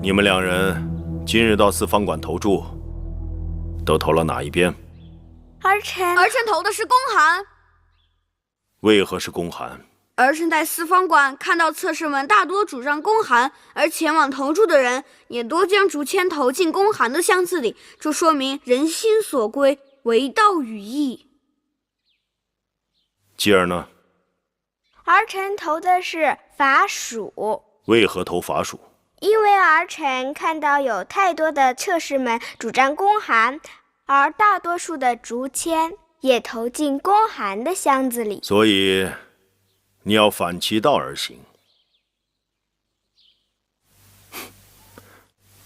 你们两人今日到四方馆投注，都投了哪一边？儿臣投的是公函。为何是公函？儿臣在四方馆看到侧室们大多主张公函，而前往投注的人也多将竹签投进公函的箱子里，这说明人心所归，为道与义。继儿呢？儿臣投的是法属。为何投法属？因为儿臣看到有太多的侧室们主张公函，而大多数的竹签也投进公函的箱子里，所以你要反其道而行。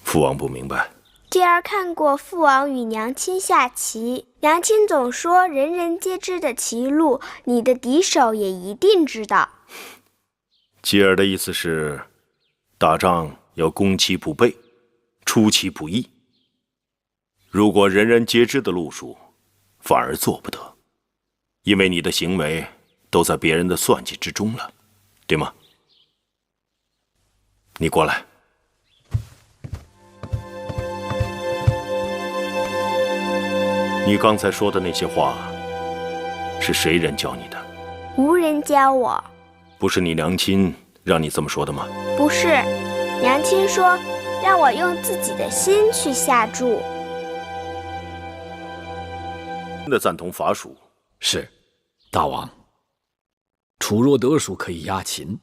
父王不明白。继儿看过父王与娘亲下棋，娘亲总说人人皆知的棋路，你的敌手也一定知道。继儿的意思是，打仗要攻其不备，出其不意。如果人人皆知的路数，反而做不得，因为你的行为都在别人的算计之中了，对吗？你过来。你刚才说的那些话，是谁人教你的？无人教我。不是你娘亲让你这么说的吗？不是，娘亲说让我用自己的心去下注。真的赞同法属。是，大王。楚若得蜀可以压秦，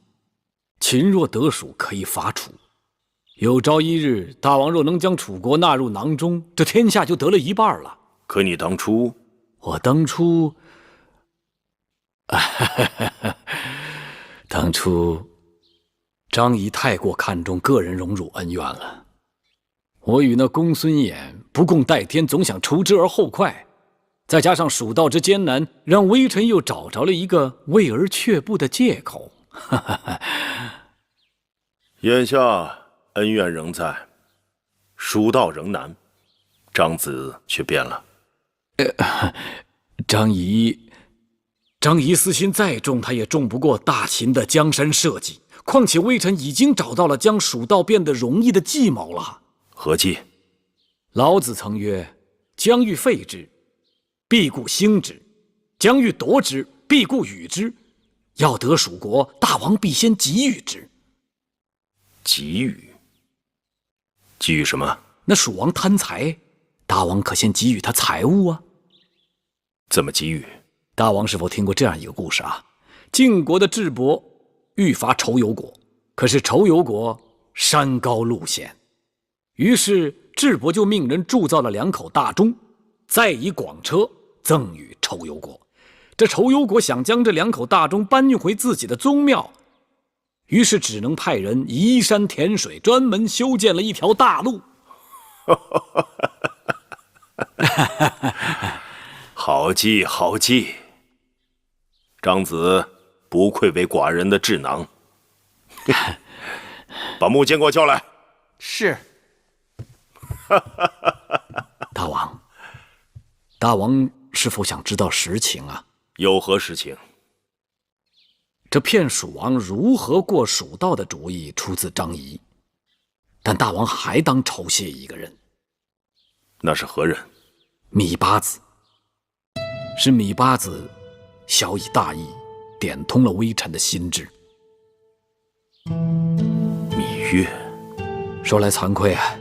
秦若得蜀可以伐楚。有朝一日，大王若能将楚国纳入囊中，这天下就得了一半了。可你当初，我当初，当初，张仪太过看重个人荣辱恩怨了。我与那公孙衍不共戴天，总想除之而后快。再加上蜀道之艰难，让微臣又找着了一个畏而却步的借口。眼下恩怨仍在，蜀道仍难，张子却变了。张仪私心再重，他也重不过大秦的江山社稷。况且微臣已经找到了将蜀道变得容易的计谋了。何计？老子曾曰：“将欲废之，必固兴之；将欲夺之，必固与之。要得蜀国，大王必先给予之。”给予？给予什么？那蜀王贪财，大王可先给予他财物啊。怎么给予？大王是否听过这样一个故事啊？晋国的智伯欲伐仇尤国，可是仇尤国山高路险，于是智伯就命人铸造了2口大钟，再以广车赠与仇尤国。这仇尤国想将这2口大钟搬运回自己的宗庙，于是只能派人移山填水，专门修建了一条大路。好计，好计！张子不愧为寡人的智囊。把穆监给我叫来。是。大王是否想知道实情啊？有何实情？这骗蜀王如何过蜀道的主意出自张仪，但大王还当酬谢一个人。那是何人？芈八子。是芈八子小以大义，点通了微臣的心智。芈月，说来惭愧啊，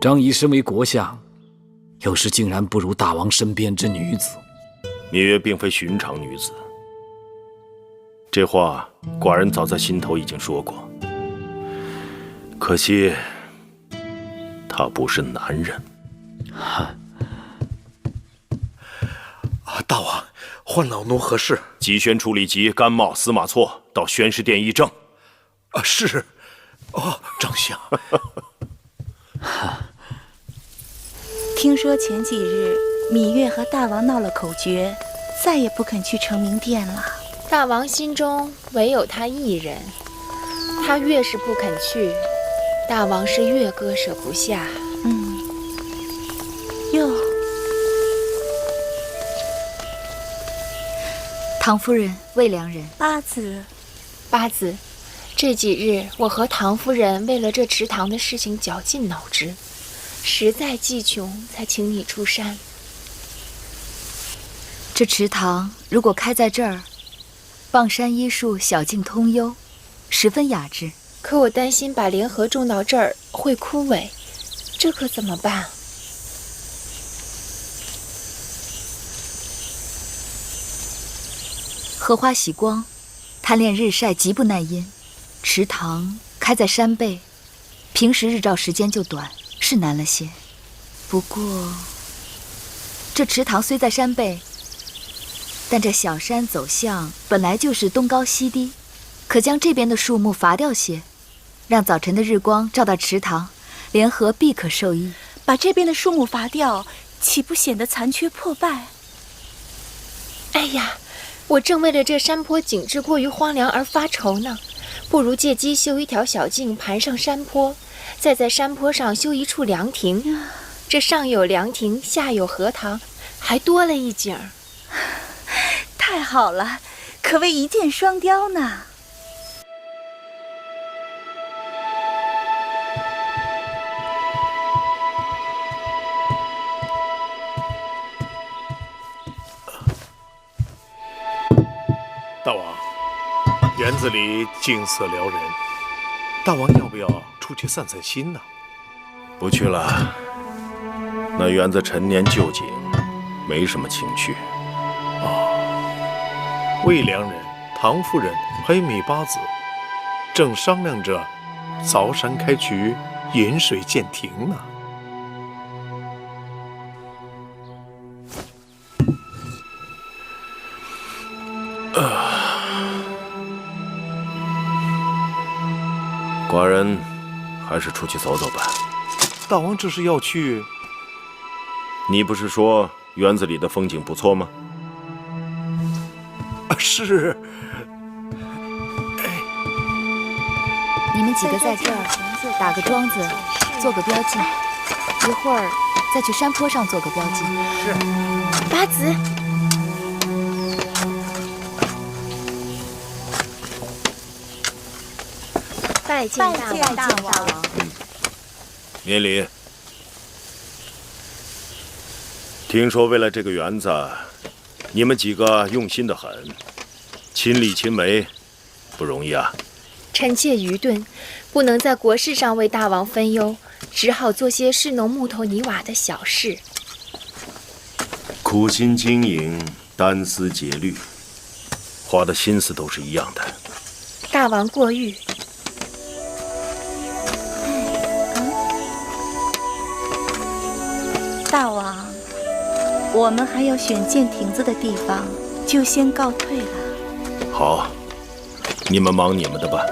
张仪身为国相，有时竟然不如大王身边之女子。芈月并非寻常女子，这话寡人早在心头已经说过。可惜，她不是男人。大王，唤老奴何事？急宣处理及甘茂、司马错到宣师殿议政。是。丞相。听说前几日芈月和大王闹了口诀，再也不肯去成明殿了。大王心中唯有他一人，他越是不肯去，大王是越割舍不下。哟，唐夫人、魏良人、八子，这几日我和唐夫人为了这池塘的事情绞尽脑汁，实在计穷，才请你出山。这池塘如果开在这儿，傍山依树，小径通幽，十分雅致。可我担心把莲荷种到这儿会枯萎，这可怎么办？荷花喜光，贪恋日晒，极不耐阴。池塘开在山背，平时日照时间就短，是难了些。不过，这池塘虽在山背，但这小山走向本来就是东高西低，可将这边的树木伐掉些，让早晨的日光照到池塘，莲荷必可受益。把这边的树木伐掉，岂不显得残缺破败？哎呀，我正为了这山坡景致过于荒凉而发愁呢。不如借机修一条小径盘上山坡，再在山坡上修一处凉亭。这上有凉亭，下有荷塘，还多了一景。太好了，可谓一箭双雕呢。大王，园子里景色撩人，大王要不要出去散散心呢？不去了，那园子陈年旧景，没什么情趣。魏良人、唐夫人还有米八子，正商量着凿山开渠、引水建亭呢。寡人还是出去走走吧。大王这是要去？你不是说园子里的风景不错吗？是。你们几个在这儿打个桩子，做个标记，一会儿再去山坡上做个标记。是。八子，拜见大王。免礼。听说为了这个园子，你们几个用心得很，亲力亲为，不容易啊。臣妾愚钝，不能在国事上为大王分忧，只好做些市农木头泥瓦的小事。苦心经营，单丝节律，花的心思都是一样的。大王过誉。大王，我们还要选建亭子的地方，就先告退了。好，你们忙你们的吧。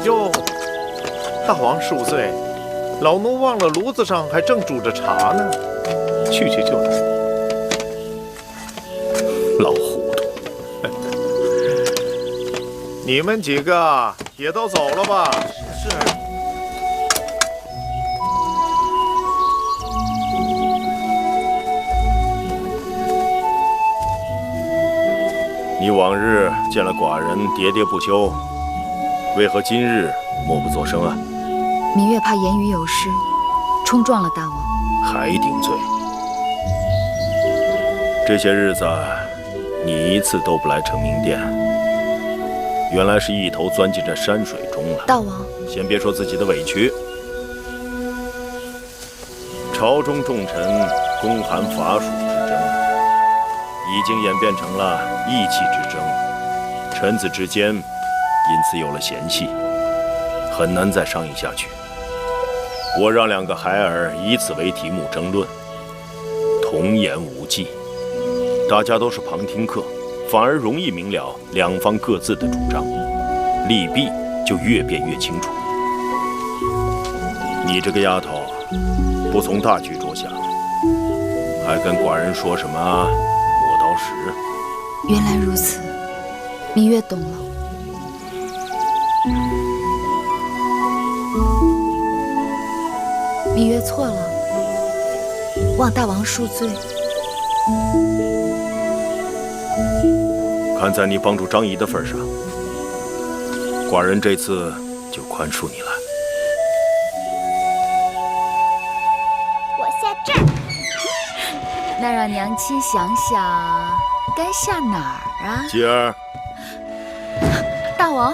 哟，大王恕罪，老奴忘了炉子上还正煮着茶呢，去就来。老糊涂。你们几个也都走了吧？是。你往日见了寡人喋喋不休，为何今日默不作声啊？芈月怕言语有失，冲撞了大王，还顶罪。这些日子，你一次都不来承明殿，原来是一头钻进这山水中了。大王，先别说自己的委屈，朝中重臣公函伐蜀之争，已经演变成了义气之争，臣子之间因此有了嫌隙，很难再商议下去。我让两个孩儿以此为题目争论，童言无忌，大家都是旁听客，反而容易明了两方各自的主张，利弊就越辩越清楚。你这个丫头，不从大局着想，还跟寡人说什么磨刀石？原来如此，芈月懂了。芈月错了，望大王恕罪。看看在你帮助张仪的份上，寡人这次就宽恕你了。我下站。那让娘亲想想，该下哪儿啊？继儿，大王，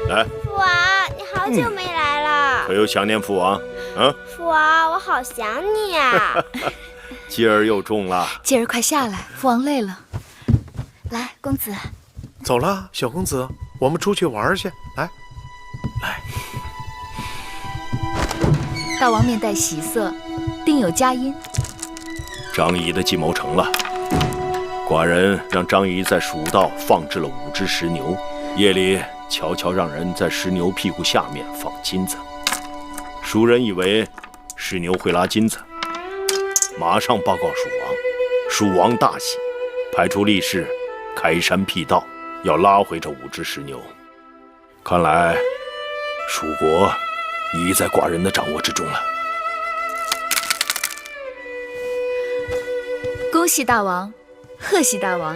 来，父王，你好久没来了。可有想念父王？啊，父王，我好想你啊。继儿又重了。继儿快下来，父王累了。来，公子。走了，小公子，我们出去玩去。来，大王面带喜色，定有佳音。张仪的计谋成了，寡人让张仪在蜀道放置了5只石牛，夜里悄悄让人在石牛屁股下面放金子。蜀人以为石牛会拉金子，马上报告蜀王，蜀王大喜，派出力士开山辟道，要拉回这5只石牛。看来蜀国已在寡人的掌握之中了。恭喜大王，贺喜大王！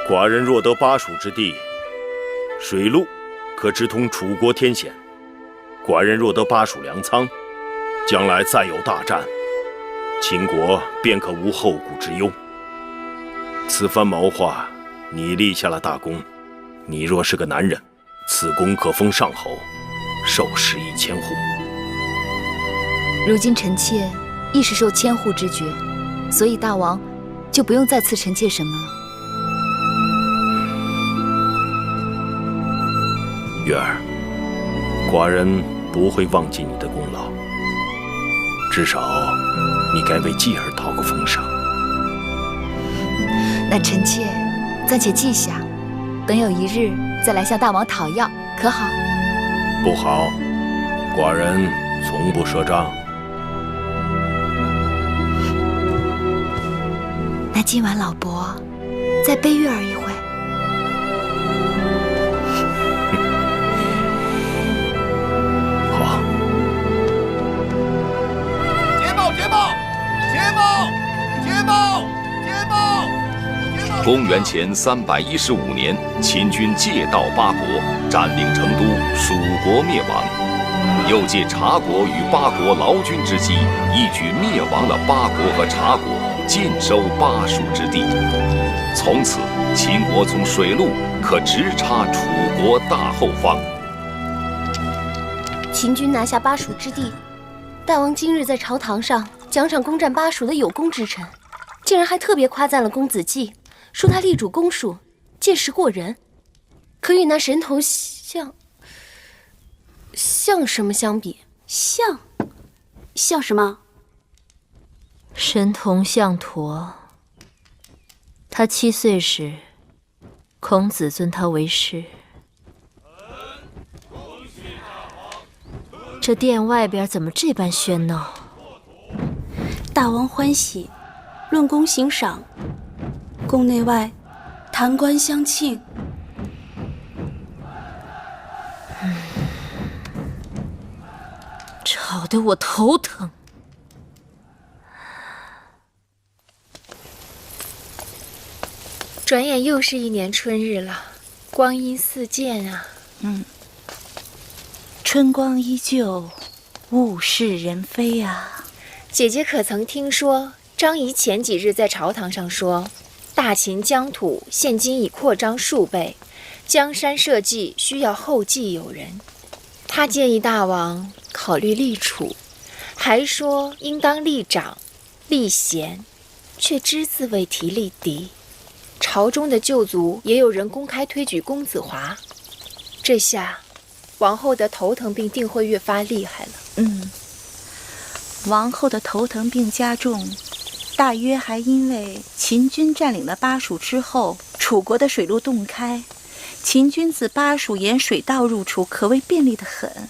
寡人若得巴蜀之地，水路可直通楚国天险；寡人若得巴蜀粮仓，将来再有大战，秦国便可无后顾之忧。此番谋划，你立下了大功。你若是个男人，此功可封上侯，受食1000户。如今臣妾亦是受千户之爵，所以大王就不用再赐臣妾什么了。月儿，寡人不会忘记你的功劳，至少你该为继儿讨个封赏。那臣妾暂且记下，等有一日再来向大王讨要，可好？不好，寡人从不赊账。那今晚老伯再背月儿一回。好。捷报！捷报！捷报！捷报！捷报！公元前315年，秦军借道巴国，占领成都，蜀国灭亡。又借察国与巴国劳军之机，一举灭亡了巴国和察国，尽收巴蜀之地。从此，秦国从水路可直插楚国大后方。秦军拿下巴蜀之地，大王今日在朝堂上奖赏攻占巴蜀的有功之臣，竟然还特别夸赞了公子季，说他力主攻蜀，见识过人。可与那神童像什么相比？像什么？神童项佗，他7岁时，孔子尊他为师。这殿外边怎么这般喧闹？大王欢喜，论功行赏，宫内外弹冠相庆。吵得我头疼。转眼又是1年春日了，光阴似箭啊！春光依旧，物是人非啊。姐姐可曾听说，张仪前几日在朝堂上说，大秦疆土现今已扩张数倍，江山社稷需要后继有人。他建议大王考虑立储，还说应当立长、立贤，却只字未提立嫡。朝中的旧族也有人公开推举公子华，这下王后的头疼病定会越发厉害了。王后的头疼病加重，大约还因为秦军占领了巴蜀之后，楚国的水路洞开，秦军自巴蜀沿水道入楚，可谓便利得很。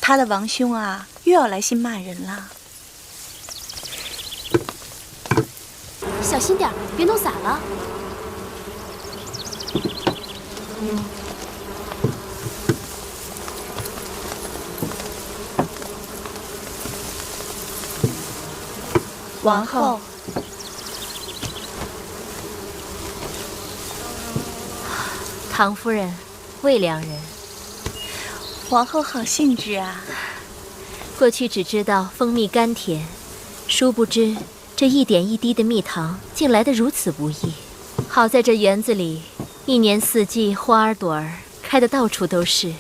他的王兄啊，又要来信骂人了。小心点，别弄洒了。王后，唐夫人，魏良人。皇后好兴致啊！过去只知道蜂蜜甘甜，殊不知这一点一滴的蜜糖竟来得如此不易。好在这园子里一年四季花儿朵儿开得到处都是，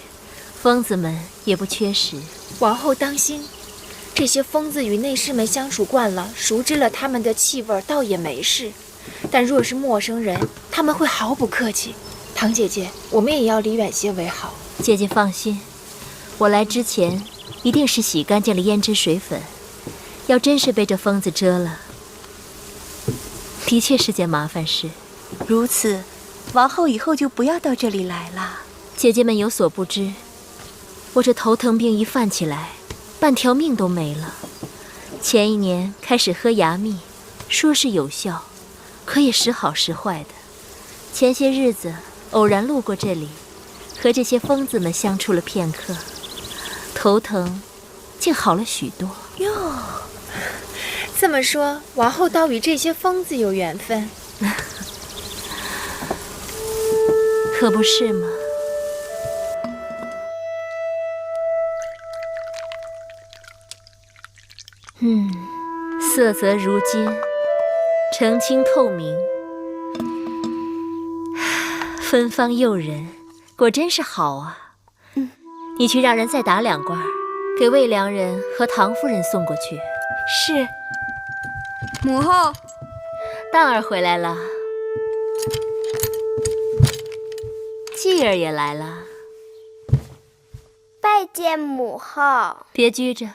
疯子们也不缺食。王后当心，这些疯子与内侍们相处惯了，熟知了他们的气味，倒也没事。但若是陌生人，他们会毫不客气。唐姐姐，我们也要离远些为好。姐姐放心，我来之前一定是洗干净了胭脂水粉。要真是被这疯子蛰了，的确是件麻烦事。如此，王后以后就不要到这里来了。姐姐们有所不知，我这头疼病一犯起来，半条命都没了。前一年开始喝牙蜜，说是有效，可也时好时坏的。前些日子偶然路过这里，和这些疯子们相处了片刻，头疼竟好了许多。哟，这么说，王后倒与这些疯子有缘分。可不是吗？色泽如金，澄清透明，芬芳诱人，果真是好啊。你去让人再打2罐，给魏良人和唐夫人送过去。是。母后，蛋儿回来了，继儿也来了。拜见母后。别拘着，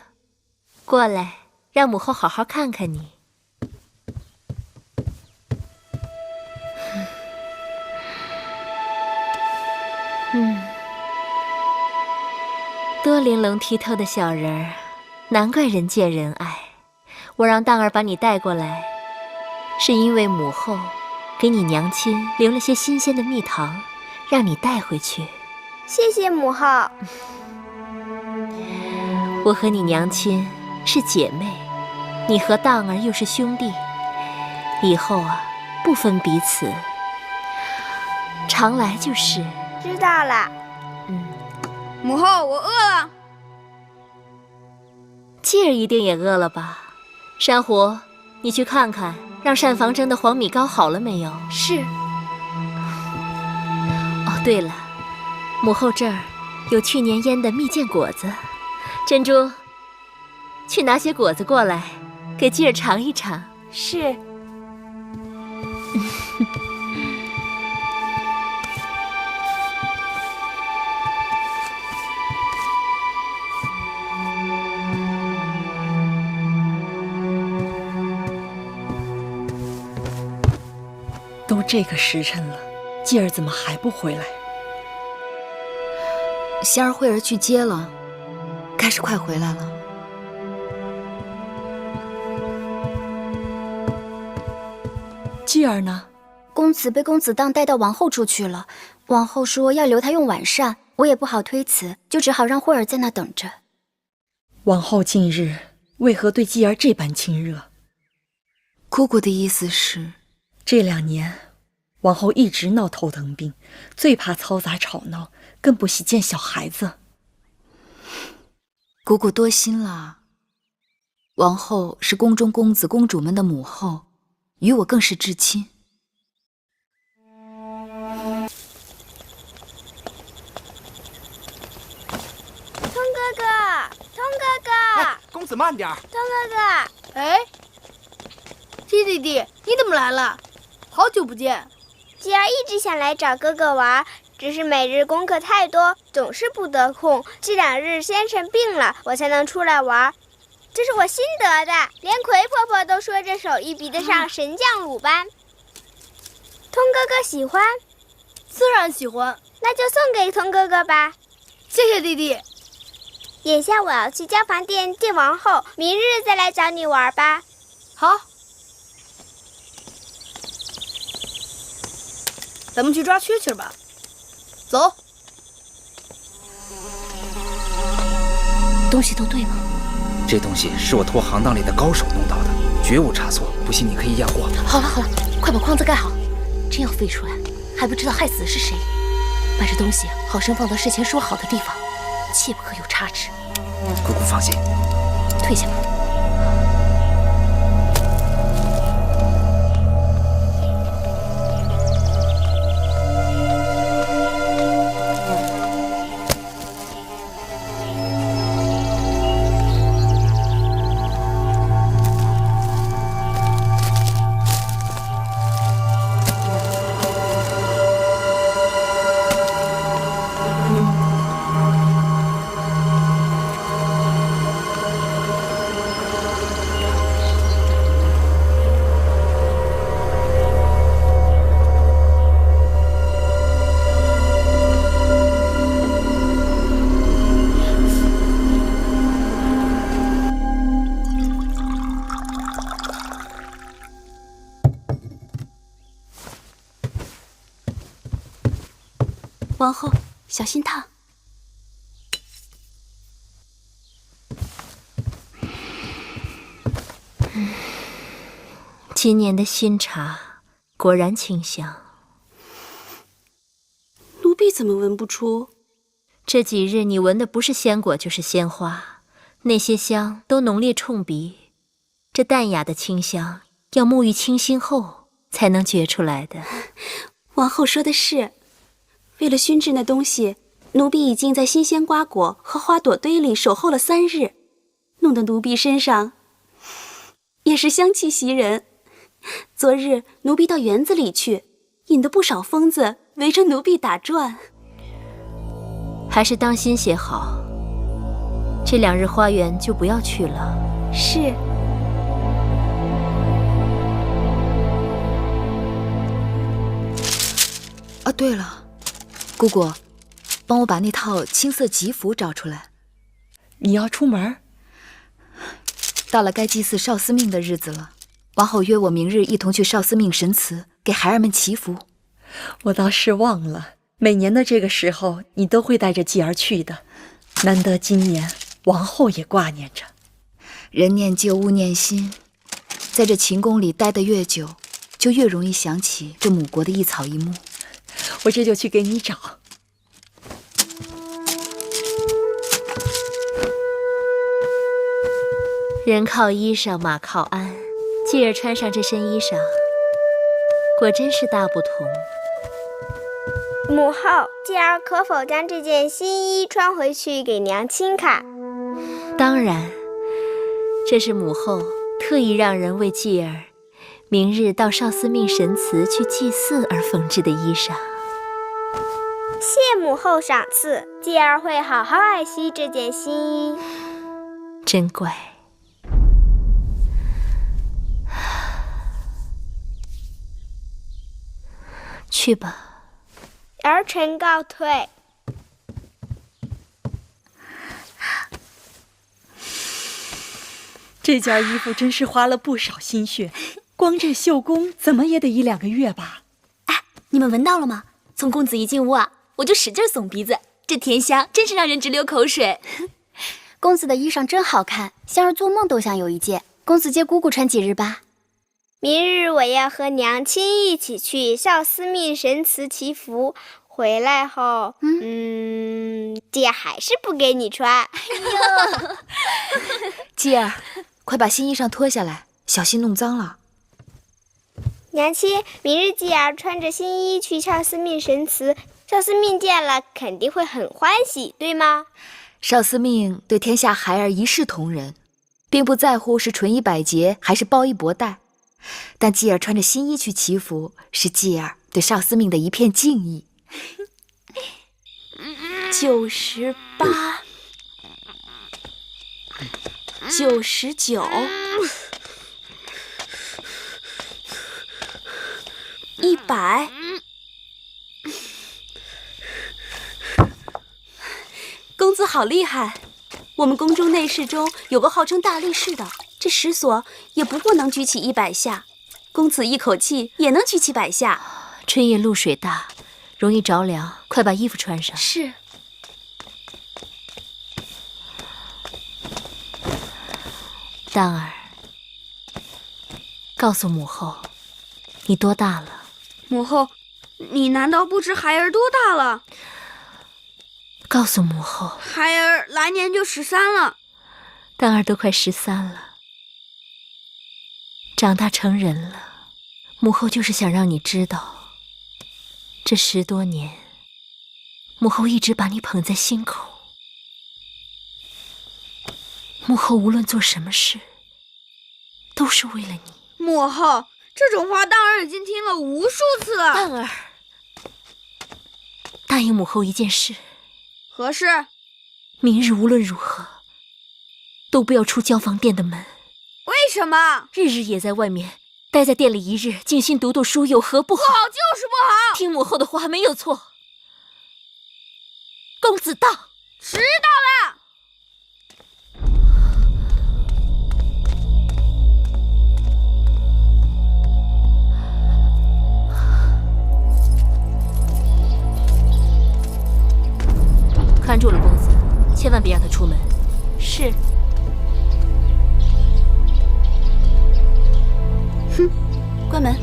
过来，让母后好好看看你。多玲珑剔透的小人儿，难怪人见人爱。我让蛋儿把你带过来，是因为母后给你娘亲留了些新鲜的蜜糖，让你带回去。谢谢母后。我和你娘亲是姐妹，你和蛋儿又是兄弟，以后啊，不分彼此，常来就是。知道了。母后，我饿了。继儿一定也饿了吧？珊瑚，你去看看，让膳房蒸的黄米糕好了没有？是。哦，对了，母后这儿有去年腌的蜜饯果子，珍珠，去拿些果子过来，给继儿尝一尝。是。都这个时辰了，继儿怎么还不回来？仙儿慧儿去接了，该是快回来了。继儿呢？公子被公子当带到王后处去了。王后说要留他用晚膳，我也不好推辞，就只好让慧儿在那等着。王后近日为何对继儿这般亲热？姑姑的意思是，这2年王后一直闹头疼病，最怕嘈杂吵闹，更不喜见小孩子。姑姑多心了。王后是宫中公子公主们的母后，与我更是至亲。通哥哥，通哥哥，哎，公子慢点儿。通哥哥，哎，七弟弟，你怎么来了？好久不见。继儿一直想来找哥哥玩，只是每日功课太多，总是不得空。这2日先生病了，我才能出来玩。这是我新得的，连葵婆婆都说这手艺比得上神将鲁班。通哥哥喜欢？自然喜欢。那就送给通哥哥吧。谢谢弟弟。眼下我要去交房店见王后，明日再来找你玩吧。好。咱们去抓蛐蛐吧，走。东西都对吗？这东西是我托行当里的高手弄到的，绝无差错。不信你可以验货。好了好了，快把筐子盖好，真要飞出来，还不知道害死的是谁。把这东西好生放到事前说好的地方，切不可有差池。姑姑放心，退下吧。王后，小心烫。今年的新茶果然清香。奴婢怎么闻不出？这几日你闻的不是鲜果就是鲜花，那些香都浓烈冲鼻。这淡雅的清香，要沐浴清新后才能觉出来的。王后说的是。为了熏制那东西，奴婢已经在新鲜瓜果和花朵堆里守候了3日，弄得奴婢身上也是香气袭人。昨日奴婢到园子里去，引得不少疯子围着奴婢打转。还是当心些好，这2日花园就不要去了。是。啊，对了，姑姑，帮我把那套青色吉服找出来。你要出门？到了该祭祀少司命的日子了，王后约我明日一同去少司命神祠给孩儿们祈福。我倒是忘了，每年的这个时候你都会带着继儿去的，难得今年王后也挂念着。人念旧，物念新，在这秦宫里待得越久，就越容易想起这母国的一草一木。我这就去给你找。人靠衣裳，马靠鞍。继儿穿上这身衣裳，果真是大不同。母后，继儿可否将这件新衣穿回去给娘亲看？当然，这是母后特意让人为继儿明日到少司命神祠去祭祀而缝制的衣裳。谢母后赏赐，继儿会好好爱惜这件新衣。真乖。去吧，儿臣告退。这件衣服真是花了不少心血，光这绣工怎么也得1、2个月吧。哎，你们闻到了吗？从公子一进屋啊，我就使劲耸鼻子，这甜香真是让人直流口水。公子的衣裳真好看，香儿做梦都想有一件。公子借姑姑穿几日吧。明日我要和娘亲一起去少司命神祠祈福，回来后，继儿还是不给你穿。继儿，快把新衣裳脱下来，小心弄脏了。娘亲，明日继儿穿着新衣去少司命神祠，少司命见了肯定会很欢喜，对吗？少司命对天下孩儿一视同仁，并不在乎是纯衣百结还是包衣博带。但继儿穿着新衣去祈福，是继儿对少司命的一片敬意。98、99、100。公子好厉害！我们宫中内侍中有个号称大力士的，这石锁也不过能举起100下，公子一口气也能举起100下。春夜露水大，容易着凉，快把衣服穿上。是。丹儿，告诉母后，你多大了？母后，你难道不知孩儿多大了？告诉母后，孩儿来年就13了。蛋儿都快13了，长大成人了。母后就是想让你知道，这10多年，母后一直把你捧在心口。母后无论做什么事，都是为了你。母后，这种话蛋儿已经听了无数次了。蛋儿，答应母后一件事。何事？明日无论如何，都不要出交房殿的门。为什么？日日也在外面，待在店里一日，静心读读书，有何不好？不好就是不好。听母后的话没有错。公子到。知道了。看住了公子，千万别让他出门。是。哼，关门。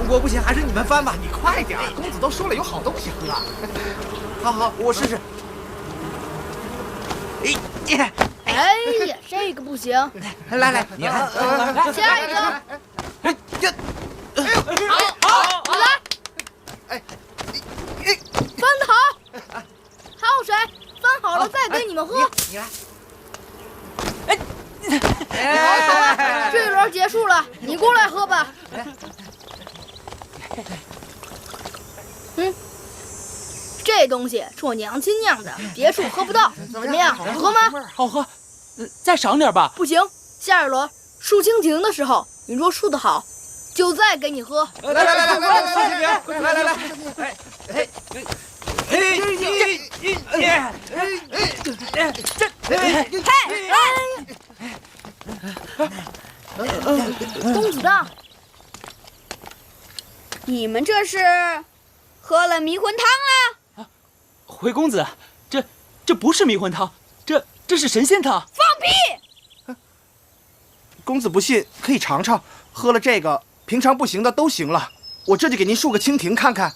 我不行，还是你们翻吧。你快点，公子都说了有好东西喝。好好，我试试。哎呀，这个不行。来，你来，下一个。好，你来。翻得好，还有谁？翻好了再给你们喝。你来。好，这一轮结束了，你过来喝吧。这东西是我娘亲酿的，别处喝不到。怎么样，好喝吗？好喝，再赏点吧。不行，下一轮树蜻蜓的时候，你若树得好，就再给你喝。来，公子荡，你们这是喝了迷魂汤了？回公子，这不是迷魂汤，这是神仙汤。放屁！公子不信可以尝尝，喝了这个，平常不行的都行了。我这就给您竖个蜻蜓看看。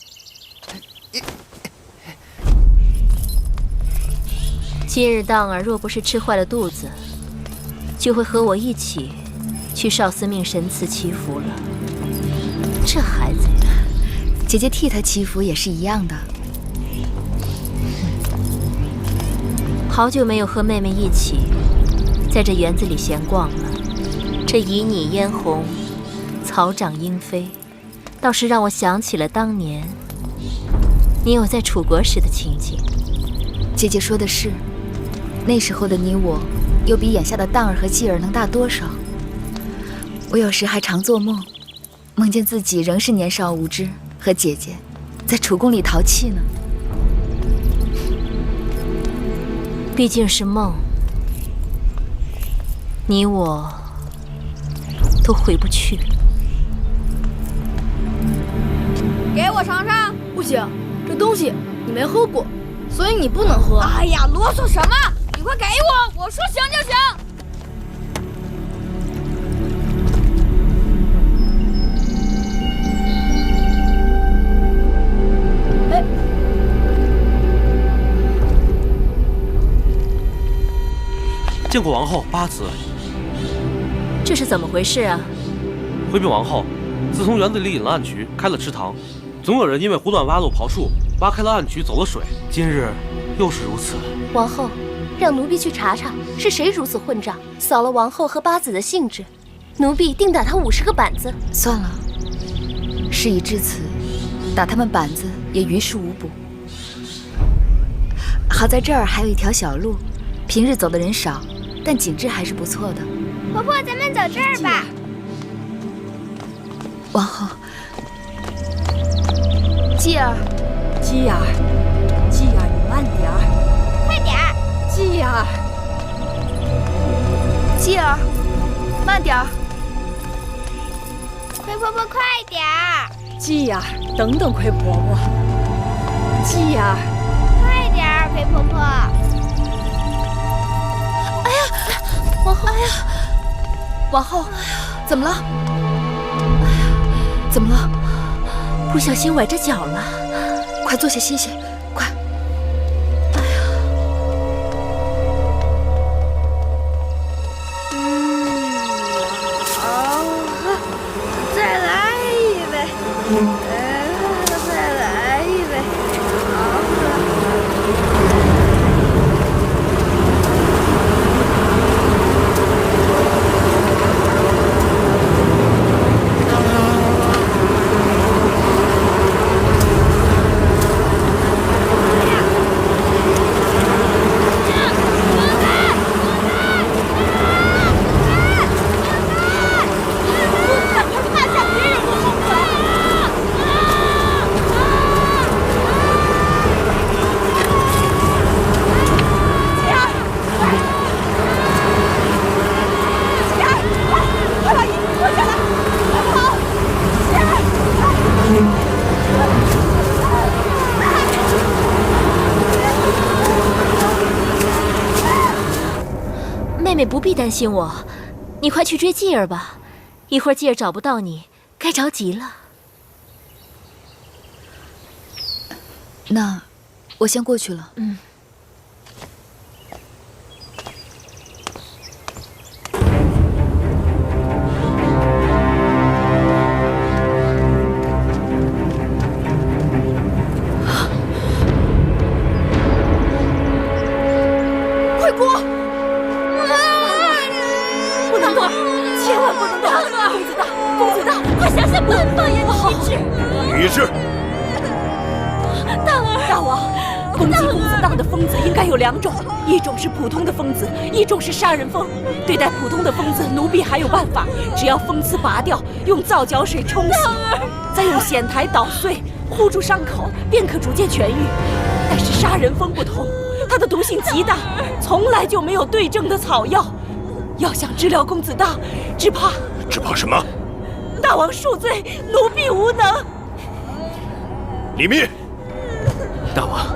今日荡儿若不是吃坏了肚子，就会和我一起去少司命神祠祈福了。这孩子呀，姐姐替他祈福也是一样的。好久没有和妹妹一起在这园子里闲逛了。这旖旎嫣红，草长莺飞，倒是让我想起了当年你有在楚国时的情景。姐姐说的是，那时候的你我，又比眼下的荡儿和继儿能大多少？我有时还常做梦，梦见自己仍是年少无知，和姐姐在楚宫里淘气呢。毕竟是梦，你我都回不去。给我尝尝。不行，这东西你没喝过，所以你不能喝。哎呀，啰嗦什么？你快给我！我说行就行。见过王后8次。这是怎么回事啊？回禀王后，自从园子里引了暗渠，开了池塘，总有人因为胡乱挖路刨树，挖开了暗渠，走了水。今日又是如此。王后，让奴婢去查查是谁如此混账，扫了王后和八子的兴致，奴婢定打他50个板子。算了，事已至此，打他们板子也于事无补。好在这儿还有一条小路，平日走的人少，但景致还是不错的。婆婆，咱们走这儿吧。王后，继儿，鸡儿，鸡儿，你慢点儿，快点儿！鸡儿，继儿，慢点儿。葵婆婆，快点儿！鸡儿，等等，葵婆婆。鸡儿，快点儿，葵婆婆。王后，哎呀，王后，怎么了？怎么了？不小心崴着脚了，快坐下歇歇，快！再来一杯，再来一杯。妹妹不必担心我，你快去追继儿吧。一会儿继儿找不到你，该着急了。那我先过去了。嗯。快过！不能动，千万不能动！公子大，公子大，快想想办法呀！李治，大儿，大王，攻击公子荡的疯子应该有2种，一种是普通的疯子，一种是杀人疯。对待普通的疯子，奴婢还有办法，只要锋刺拔掉，用皂角水冲洗，再用筅台捣碎，糊住伤口，便可逐渐痊愈。但是杀人疯不同，它的毒性极大，从来就没有对症的草药。要想治疗公子荡，只怕什么？大王恕罪，奴婢无能。李密，大王，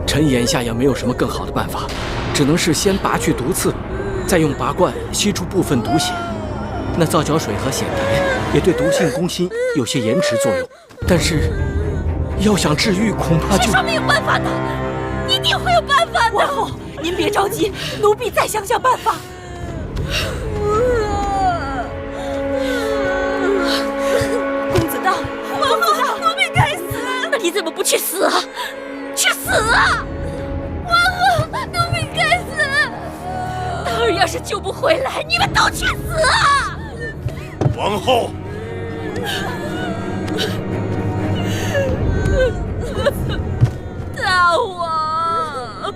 臣眼下也没有什么更好的办法，只能是先拔去毒刺，再用拔罐吸出部分毒血。那皂角水和筅台也对毒性攻心有些延迟作用，但是要想治愈，恐怕就……世上没有办法的，一定会有办法的。王后，您别着急，奴婢再想想办法。公子荡，公子荡，奴婢该死！那你怎么不去死啊？去死啊！王后，奴婢该死！大儿要是救不回来，你们都去死啊！王后，大王，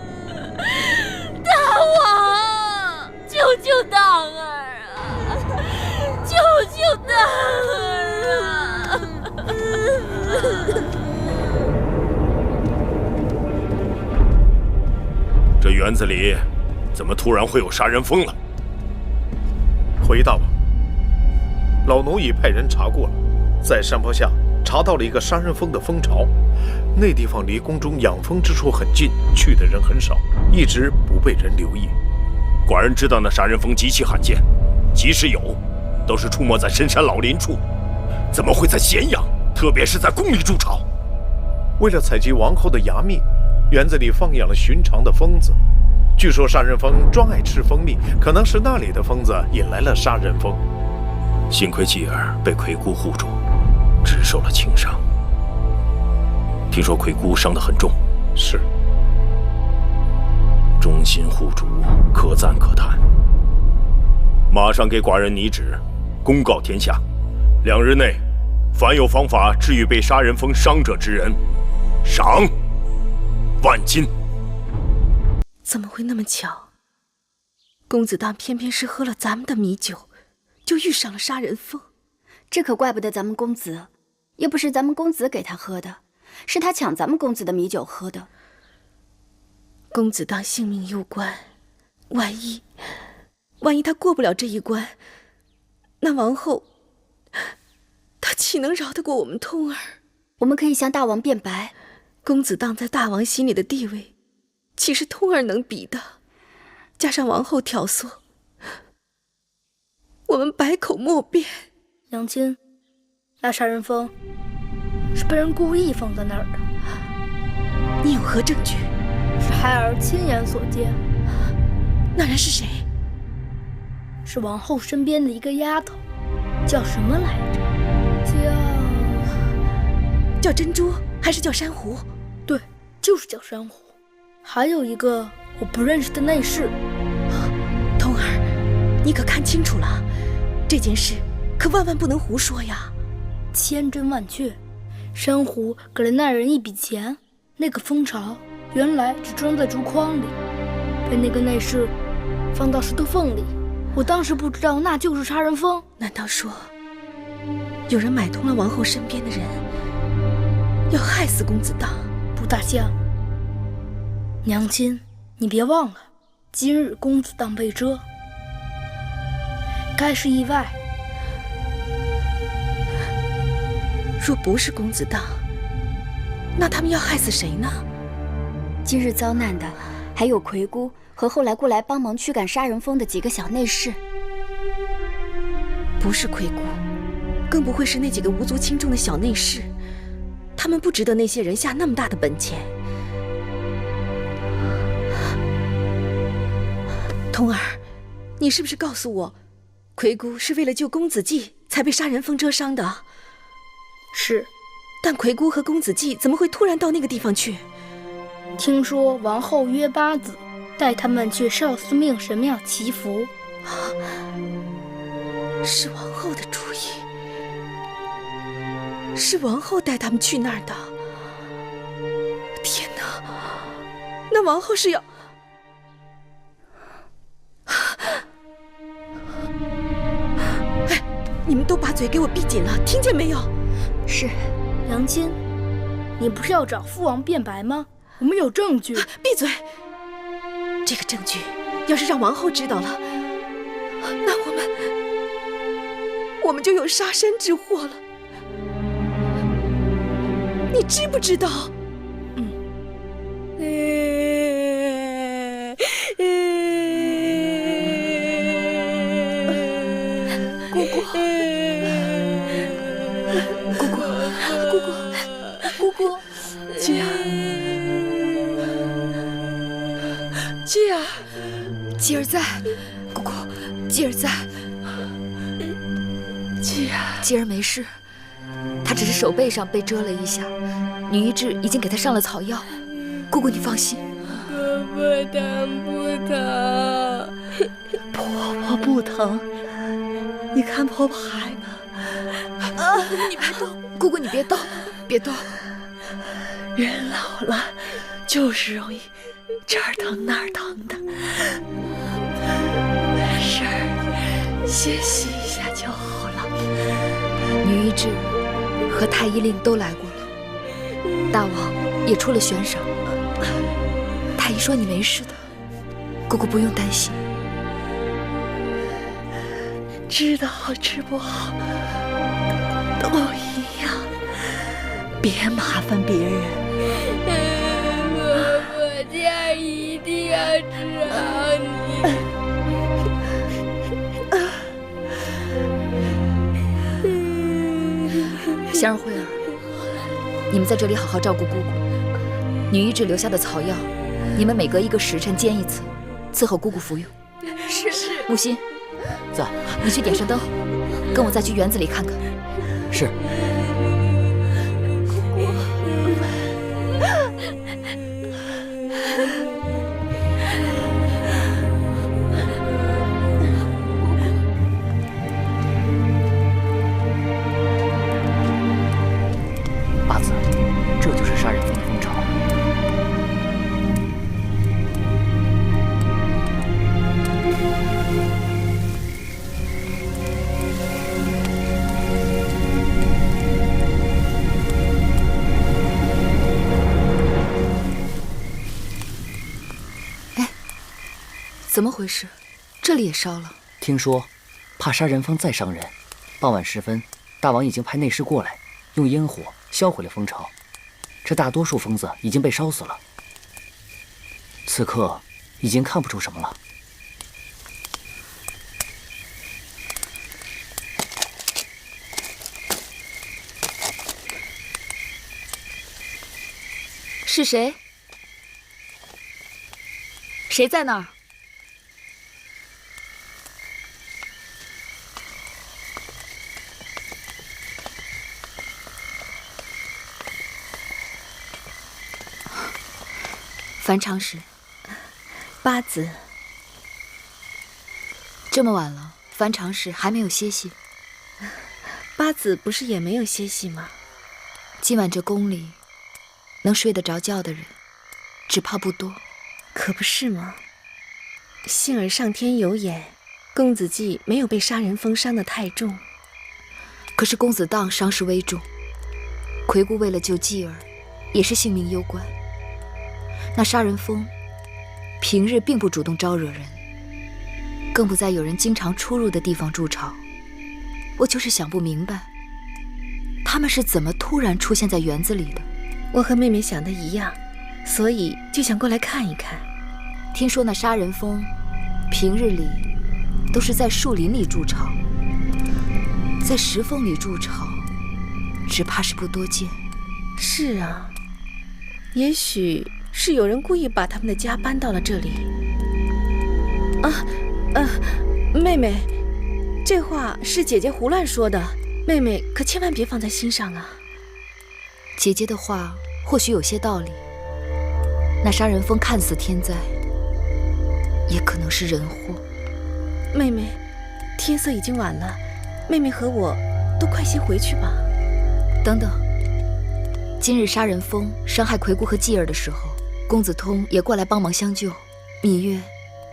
大王，救救荡儿啊！救救荡儿啊！这园子里怎么突然会有杀人蜂了？回大王，老奴已派人查过了，在山坡下查到了一个杀人蜂的蜂巢。那地方离宫中养蜂之处很近，去的人很少，一直不被人留意。寡人知道那杀人蜂极其罕见，即使有，都是出没在深山老林处，怎么会在咸阳，特别是在宫里筑巢？为了采集王后的牙蜜，园子里放养了寻常的蜂子。据说杀人蜂专爱吃蜂蜜，可能是那里的蜂子引来了杀人蜂。幸亏继儿被魁姑护住，只受了轻伤。听说魁姑伤得很重。是。忠心护主，可赞可叹。马上给寡人拟旨，公告天下，2日内，凡有方法治愈被杀人蜂伤者之人，赏1万金。怎么会那么巧？公子当偏偏是喝了咱们的米酒，就遇上了杀人疯。这可怪不得咱们公子，又不是咱们公子给他喝的，是他抢咱们公子的米酒喝的。公子当性命攸关，万一他过不了这一关，那王后她岂能饶得过我们通儿？我们可以向大王辩白，公子当在大王心里的地位，岂是通儿能比的？加上王后挑唆，我们百口莫辩。娘亲，那杀人蜂是被人故意放在那儿的。你有何证据？是孩儿亲眼所见。那人是谁？是王后身边的一个丫头，叫什么来着？叫珍珠还是叫珊瑚？对，就是叫珊瑚。还有一个我不认识的内侍。通儿，你可看清楚了，这件事可万万不能胡说呀！千真万确，珊瑚给了那人一笔钱，那个蜂巢原来只装在竹筐里，被那个内侍放到石头缝里。我当时不知道那就是杀人蜂。难道说有人买通了王后身边的人，要害死公子当？不大像。娘亲，你别忘了，今日公子当被蛰，该是意外。若不是公子当，那他们要害死谁呢？今日遭难的还有魁姑和后来过来帮忙驱赶杀人蜂的几个小内侍。不是魁姑，更不会是那几个无足轻重的小内侍，他们不值得那些人下那么大的本钱。童儿，你是不是告诉我，魁姑是为了救公子季才被杀人蜂蛰伤的？是。但魁姑和公子季怎么会突然到那个地方去？听说王后约八子带他们去少司命神庙祈福。是王后的主意，是王后带他们去那儿的。天哪，那王后是要……哎，你们都把嘴给我闭紧了，听见没有？是。娘亲，你不是要找父王辩白吗？我们有证据。闭嘴！这个证据要是让王后知道了，那我们就有杀身之祸了。你知不知道？姑姑，姑姑，姬儿，姬儿，姬儿在，姑姑，姬儿在。姬儿没事，她只是手背上被蛰了一下，女医治已经给她上了草药。姑姑你放心。婆婆疼不疼？婆婆不疼，你看婆婆还呢。你别动，姑姑你别动，别动。人老了就是容易这儿疼那儿疼的，没事儿，歇息一下就好了。女医治和太医令都来过了，大王也出了悬赏。太医说你没事的，姑姑不用担心。知道好治不好都一样，别麻烦别人。婆婆，家一定要治好你。香儿、慧儿，你们在这里好好照顾姑姑。女医治留下的草药，你们每隔1个时辰煎一次，伺候姑姑服用。是。木心，在。你去点上灯，跟我再去园子里看看。是。八子，这就是杀人蜂的蜂巢。怎么回事？这里也烧了。听说，怕杀人蜂再伤人，傍晚时分，大王已经派内侍过来，用烟火销毁了蜂巢。这大多数蜂子已经被烧死了。此刻已经看不出什么了。是谁？谁在那儿？樊长史，八子，这么晚了，樊长史还没有歇息。八子不是也没有歇息吗？今晚这宫里，能睡得着觉的人，只怕不多。可不是吗？幸而上天有眼，公子骥没有被杀人蜂伤得太重。可是公子荡伤势危重，魁姑为了救继儿，也是性命攸关。那杀人蜂平日并不主动招惹人，更不在有人经常出入的地方筑巢。我就是想不明白，他们是怎么突然出现在园子里的。我和妹妹想的一样，所以就想过来看一看。听说那杀人蜂平日里都是在树林里筑巢，在石缝里筑巢，只怕是不多见。是啊，也许是有人故意把他们的家搬到了这里。妹妹，这话是姐姐胡乱说的，妹妹可千万别放在心上啊。姐姐的话或许有些道理，那杀人蜂看似天灾，也可能是人祸。妹妹，天色已经晚了，妹妹和我都快些回去吧。等等，今日杀人蜂伤害魁姑和继儿的时候，公子通也过来帮忙相救，芈月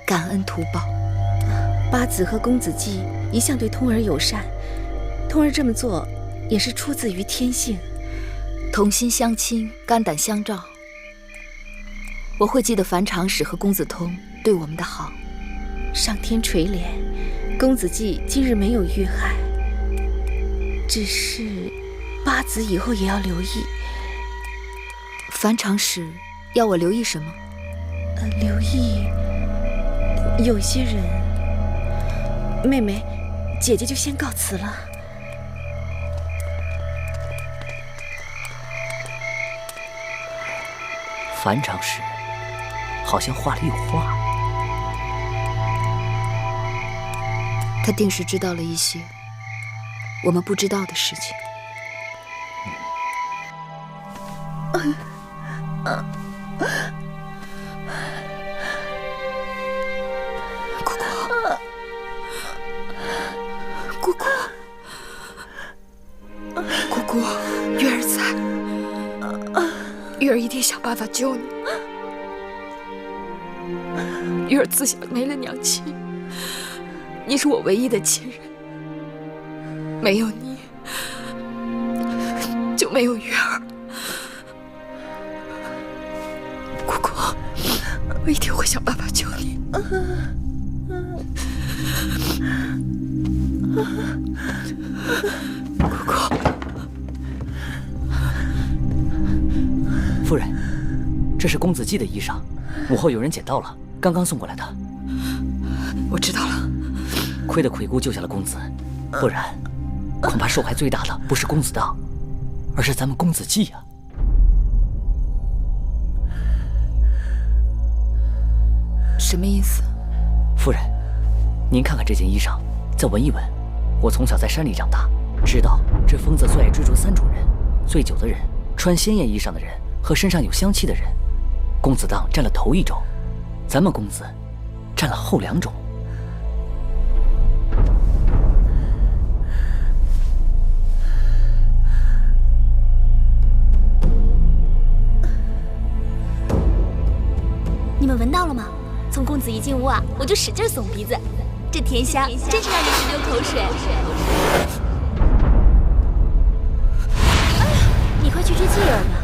感恩图报。八子和公子骥一向对通儿友善，通儿这么做也是出自于天性。同心相亲，肝胆相照。我会记得樊长史和公子通对我们的好。上天垂怜，公子骥今日没有遇害，只是八子以后也要留意。樊长史要我留意什么？留意有些人。妹妹，姐姐就先告辞了。樊长史好像话里有话。他定是知道了一些我们不知道的事情。姑姑，姑姑，月儿在，月儿一定想办法救你。月儿自小没了娘亲，你是我唯一的亲人，没有你，就没有月儿。姑姑，我一定会想办法救你。姑姑，夫人，这是公子骥的衣裳，母后有人捡到了，刚刚送过来的。我知道了。亏得魁姑救下了公子，不然恐怕受害最大的不是公子荡，而是咱们公子骥呀。什么意思？夫人，您看看这件衣裳，再闻一闻。我从小在山里长大，知道这疯子最爱追逐3种人：醉酒的人、穿鲜艳衣裳的人和身上有香气的人。公子荡占了头1种，咱们公子占了后2种。你们闻到了吗？从公子一进屋啊，我就使劲耸鼻子，这甜香真是让人直流口水。你快去追继儿吧。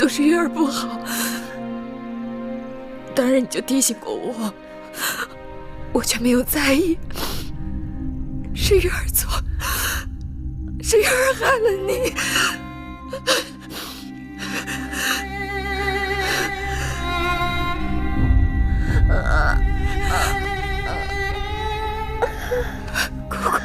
就是月儿不好。当然你就提醒过我，我却没有在意。是月儿错，是月儿害了你。姑姑。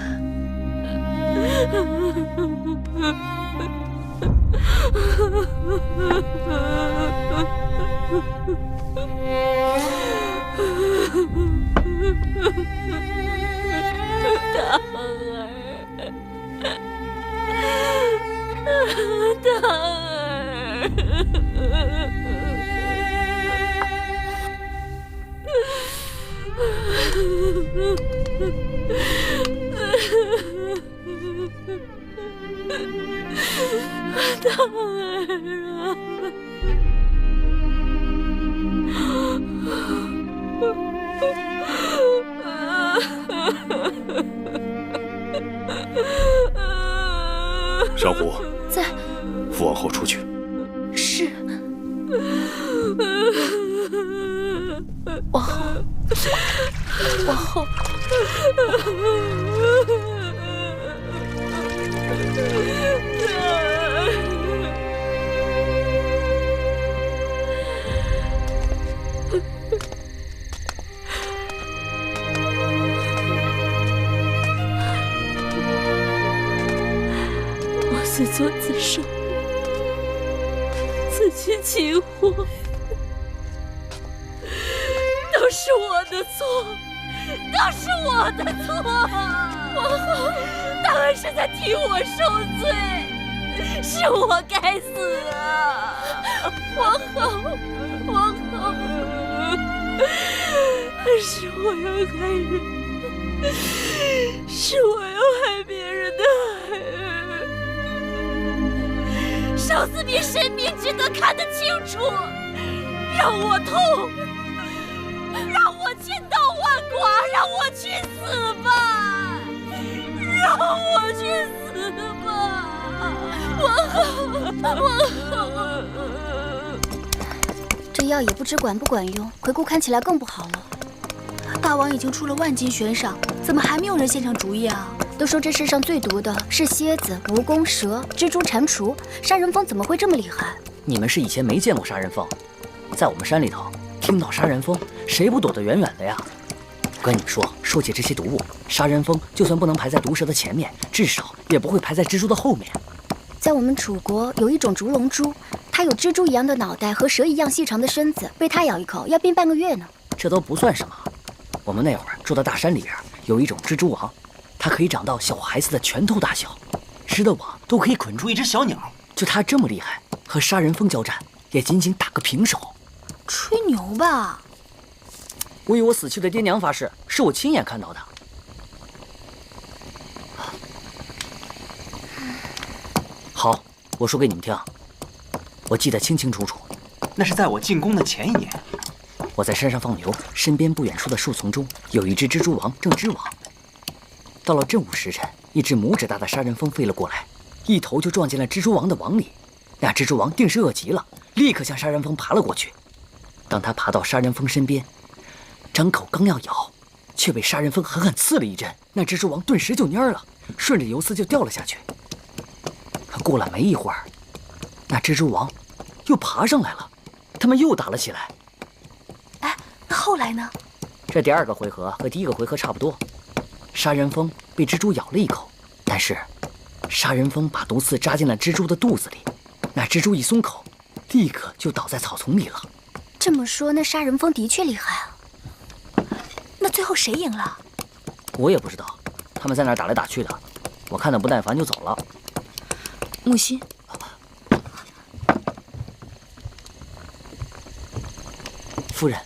珊瑚，在。扶王后出去。是。王后，王后。我自作自受，自取其祸，都是我的错，都是我的错。王后，他们是在替我受罪，是我该死啊！王后，王后，是我要害人，是我要害别人的孩儿。生死比生命值得看得清楚，让我痛，让我千刀万剐，让我去死吧，让我去死吧，王后，王后。这药也不知管不管用，魁姑看起来更不好了。大王已经出了万金悬赏，怎么还没有人献上主意啊？都说这世上最毒的是蝎子、蜈蚣、蛇、蜘蛛、蟾蜍，杀人蜂怎么会这么厉害？你们是以前没见过杀人蜂，在我们山里头，听到杀人蜂，谁不躲得远远的呀？我跟你们说起这些毒物，杀人蜂就算不能排在毒蛇的前面，至少也不会排在蜘蛛的后面。在我们楚国有一种烛龙蛛，它有蜘蛛一样的脑袋和蛇一样细长的身子，被它咬一口要病半个月呢。这都不算什么。我们那会儿住的大山里边有一种蜘蛛网，它可以长到小孩子的拳头大小，织的网都可以捆住一只小鸟。就它这么厉害，和杀人蜂交战也仅仅打个平手。吹牛吧！我以我死去的爹娘发誓，是我亲眼看到的。好，我说给你们听，我记得清清楚楚。那是在我进宫的前一年，我在山上放牛，身边不远处的树丛中有一只蜘蛛王正织网。到了正午时辰，一只拇指大的杀人蜂飞了过来，一头就撞进了蜘蛛王的网里。那蜘蛛王定是饿极了，立刻向杀人蜂爬了过去。当他爬到杀人蜂身边，张口刚要咬，却被杀人蜂狠狠刺了一针。那蜘蛛王顿时就蔫了，顺着游丝就掉了下去。可过了没一会儿，那蜘蛛王又爬上来了，他们又打了起来。哎，那后来呢？这第二个回合和第一个回合差不多，杀人蜂被蜘蛛咬了一口，但是杀人蜂把毒刺扎进了蜘蛛的肚子里，那蜘蛛一松口，立刻就倒在草丛里了。这么说，那杀人蜂的确厉害啊。那最后谁赢了？我也不知道，他们在那儿打来打去的，我看得不耐烦就走了。木心，夫人，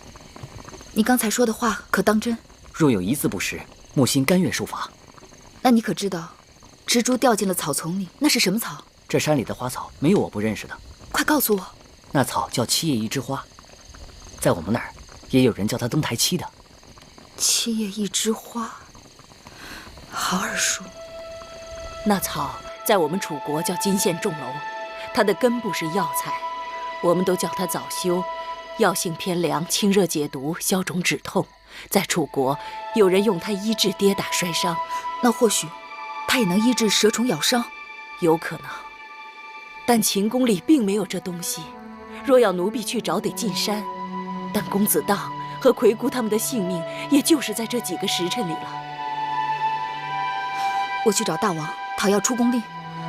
你刚才说的话可当真？若有一字不实，木心甘愿受罚。那你可知道，蜘蛛掉进了草丛里，那是什么草？这山里的花草没有我不认识的。快告诉我。那草叫七叶一枝花，在我们那儿也有人叫它登台七的。七叶一枝花，好耳熟。那草在我们楚国叫金线重楼，它的根部是药材，我们都叫他早修，药性偏凉，清热解毒，消肿止痛。在楚国，有人用它医治跌打摔伤。那或许，它也能医治蛇虫咬伤。有可能，但秦宫里并没有这东西。若要奴婢去找，得进山。但公子荡和魁姑他们的性命，也就是在这几个时辰里了。我去找大王讨要出宫令，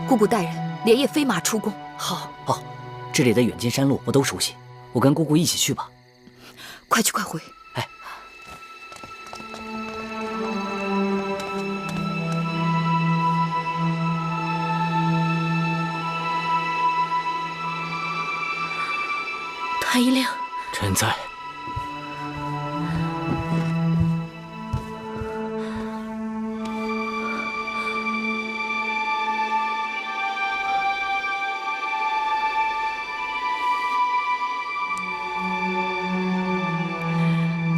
姑姑带人连夜飞马出宫。好，这里的远近山路我都熟悉，我跟姑姑一起去吧。快去快回。哎，太医令，臣在。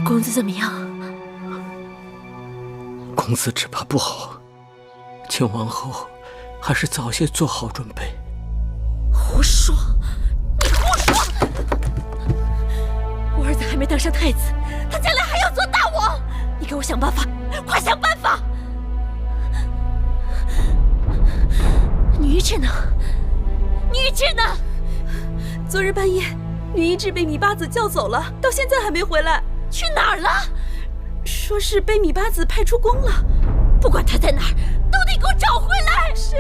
公子怎么样？公子只怕不好，请王后还是早些做好准备。胡说！你胡说！我儿子还没当上太子，他将来还要做大王。你给我想办法，快想办法！女医治呢？女医治呢？昨日半夜，女医治被米八子叫走了，到现在还没回来。去哪儿了？说是被米八子派出宫了。不管他在哪儿，都得给我找回来。是。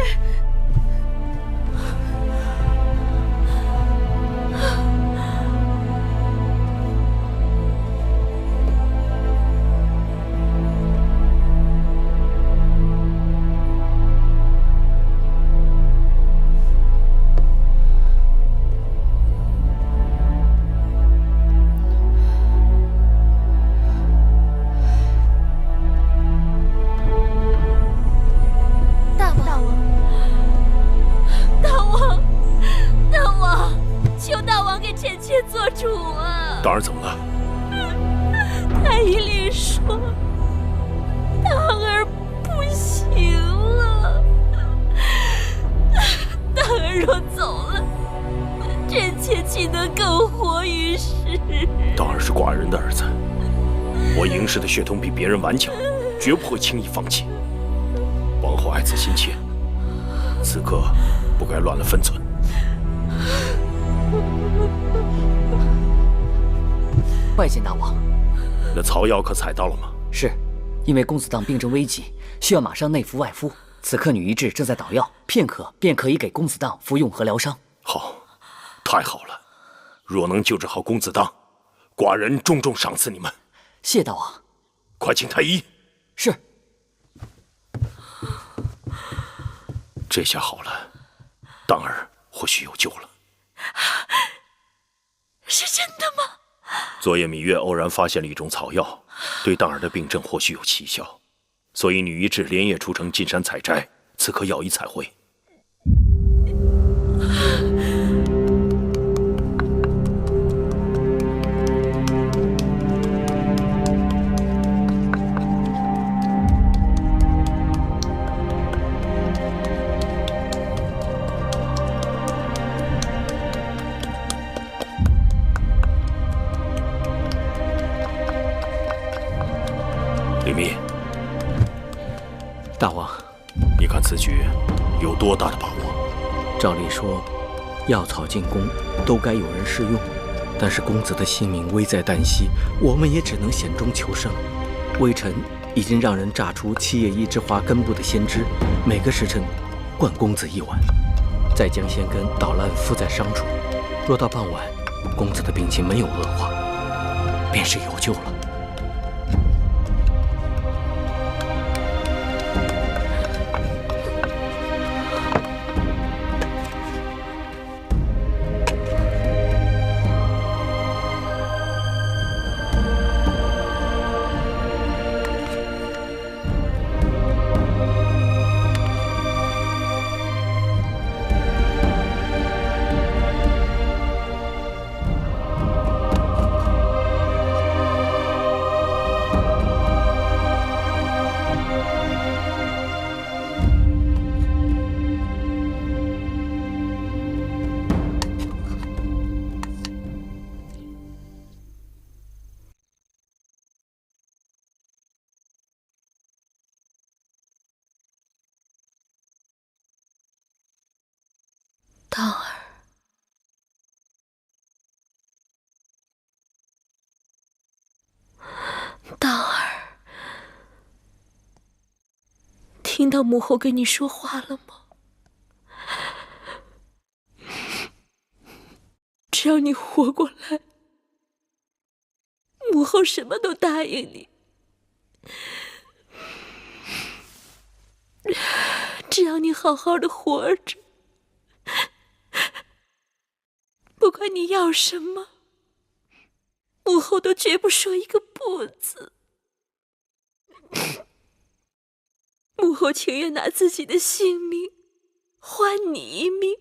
当儿怎么了？太医令说，当儿不行了。当儿若走了，臣妾岂能苟活于世？当儿是寡人的儿子，我嬴氏的血统比别人顽强，绝不会轻易放弃。王后爱子心切，此刻不该乱了分寸。拜见大王。那草药可采到了吗？是，因为公子荡病症危急，需要马上内服外敷。此刻女医治正在捣药，片刻便可以给公子荡服用和疗伤。好，太好了！若能救治好公子荡，寡人重重赏赐你们。谢大王。快请太医。是。这下好了，荡儿或许有救了。是真的吗？昨夜芈月偶然发现了一种草药，对荡儿的病症或许有奇效，所以女医治连夜出城进山采摘，此刻药已采回。李密，大王，你看此举有多大的把握？照理说，药草进宫都该有人试用，但是公子的性命危在旦夕，我们也只能险中求胜。微臣已经让人榨出七叶一枝花根部的鲜汁，每个时辰灌公子一碗，再将鲜根捣烂敷在伤处。若到傍晚，公子的病情没有恶化，便是有救了。听到母后跟你说话了吗？只要你活过来，母后什么都答应你。只要你好好的活着，不管你要什么，母后都绝不说一个不字。母后情愿拿自己的性命换你一命。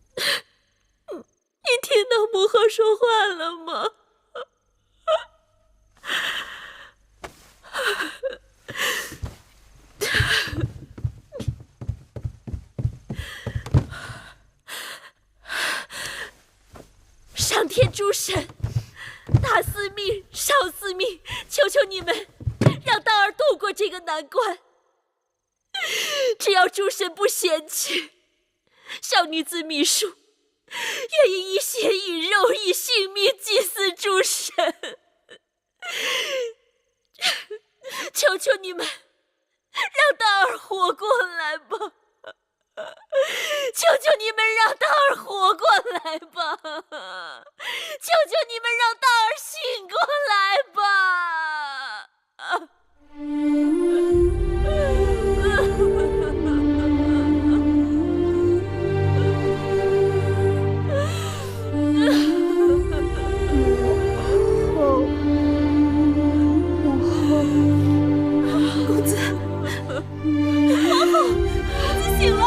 你听到母后说话了吗？上天诸神，大司命、少司命，求求你们，让道儿渡过这个难关。只要诸神不嫌弃，小女子米树愿意以血以肉以性命祭祀诸神。求求你们，让道儿活过来吧！求求你们让道儿活过来吧！求求你们让道儿醒过来吧！公子，皇后，公子醒了。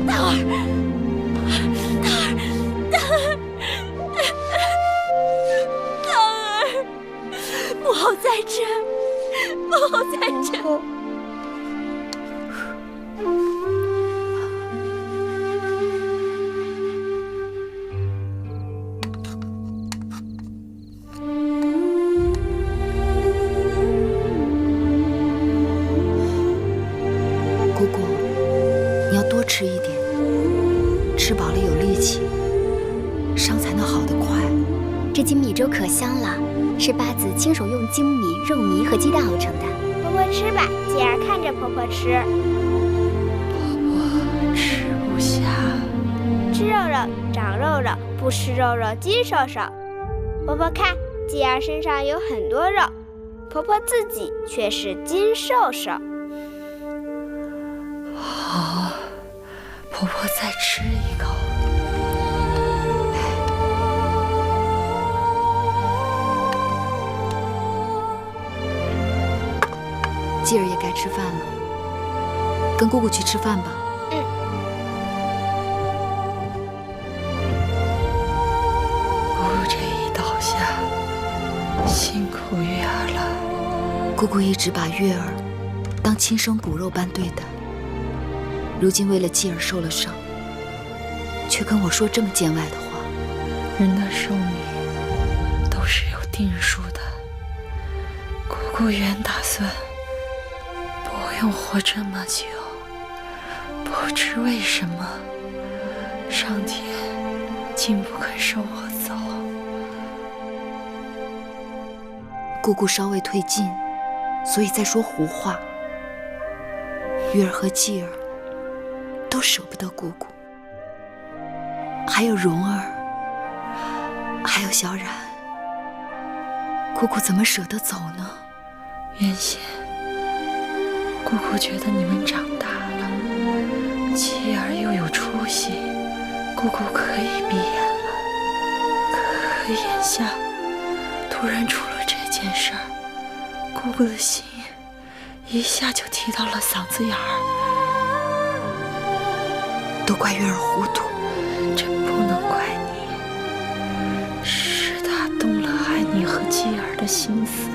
道儿，母后在这儿，母后在这儿。姑姑，你要多吃一点，吃饱了有力气，伤才能好得快。这斤米粥可香了，是八子亲手用精米、肉糜和鸡蛋熬成的。婆婆吃吧，继儿看着婆婆吃。我吃不下。吃肉肉长肉肉，不吃肉肉筋瘦瘦。婆婆看，继儿身上有很多肉，婆婆自己却是筋瘦瘦。好，婆婆再吃一口。继儿也该吃饭了，跟姑姑去吃饭吧。姑姑这一倒下，辛苦月儿了。姑姑一直把月儿当亲生骨肉般对待，如今为了继儿受了伤，却跟我说这么见外的话。人的寿命都是有定数的，姑姑原打算不用活这么久，不知为什么上天竟不肯收我走。姑姑稍微退进，所以在说胡话。月儿和继儿都舍不得姑姑，还有蓉儿，还有小冉，姑姑怎么舍得走呢？原先姑姑觉得你们长大了，继儿又有出息，姑姑可以闭眼了。可眼下突然出了这件事儿，姑姑的心一下就提到了嗓子眼儿。都怪月儿糊涂，这不能怪你，是她动了害你和继儿的心思，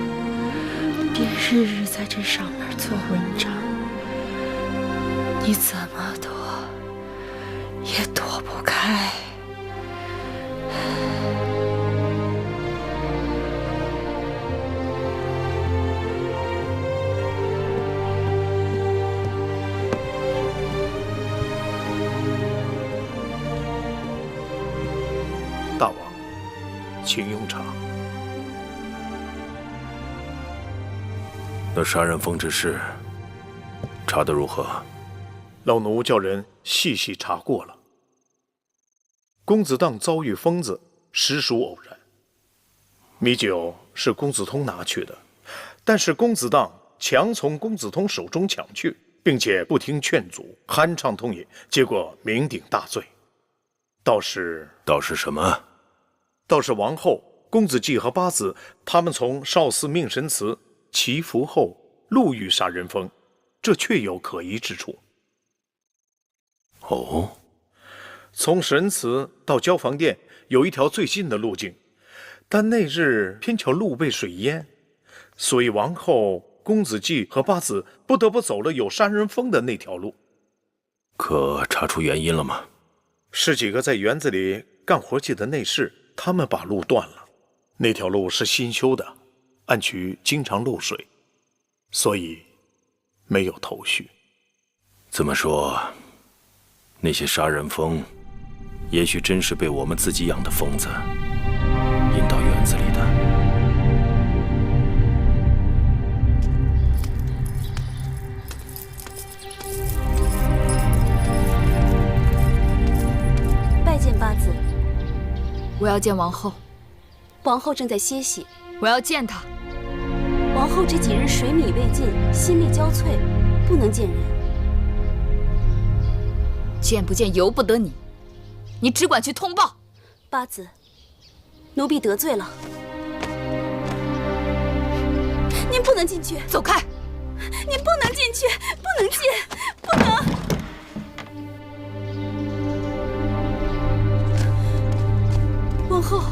便日日在这上面做文章，你怎么躲也躲不开。大王，请请用茶。那杀人疯之事，查得如何？老奴叫人细细查过了。公子荡遭遇疯子，实属偶然。米酒是公子通拿去的，但是公子荡强从公子通手中抢去，并且不听劝阻，酣畅痛饮，结果酩酊大醉。倒是什么？倒是王后、公子季和八子他们从少司命神祠祈福后路遇杀人疯，这确有可疑之处。哦，从神祠到交房殿有一条最近的路径，但那日偏巧路被水淹，所以王后、公子季和八子不得不走了有杀人疯的那条路。可查出原因了吗？是几个在园子里干活计的内侍，他们把路断了。那条路是新修的，暗渠经常漏水，所以没有头绪。这么说，那些杀人疯，也许真是被我们自己养的疯子引到园子里的。拜见八子。我要见王后。王后正在歇息。我要见她。王后这几日水米未进，心力交瘁，不能见人。见不见由不得你，你只管去通报。八子，奴婢得罪了，您不能进去，走开！您不能进去，不能进，不能！王后，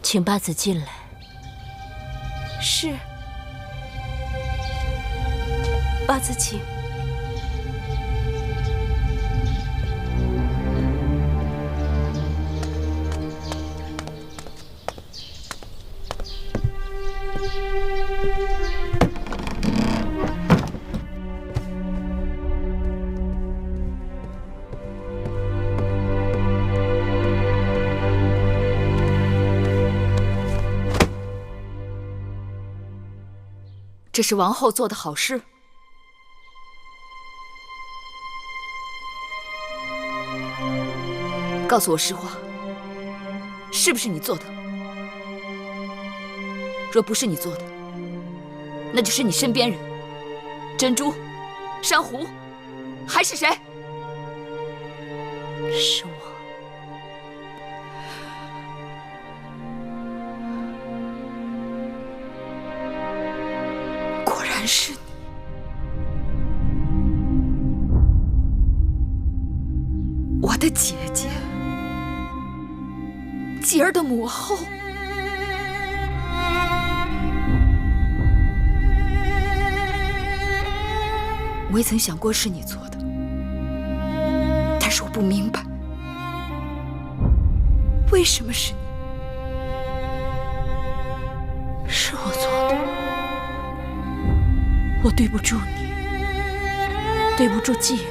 请八子进来。是。八子，请。这是王后做的好事。告诉我实话，是不是你做的？若不是你做的，那就是你身边人，珍珠、珊瑚，还是谁？是我。果然是你。我的姐姐，继儿的母后。我也曾想过是你做的，但是我不明白，为什么是你？是我做的，我对不住你，对不住继儿，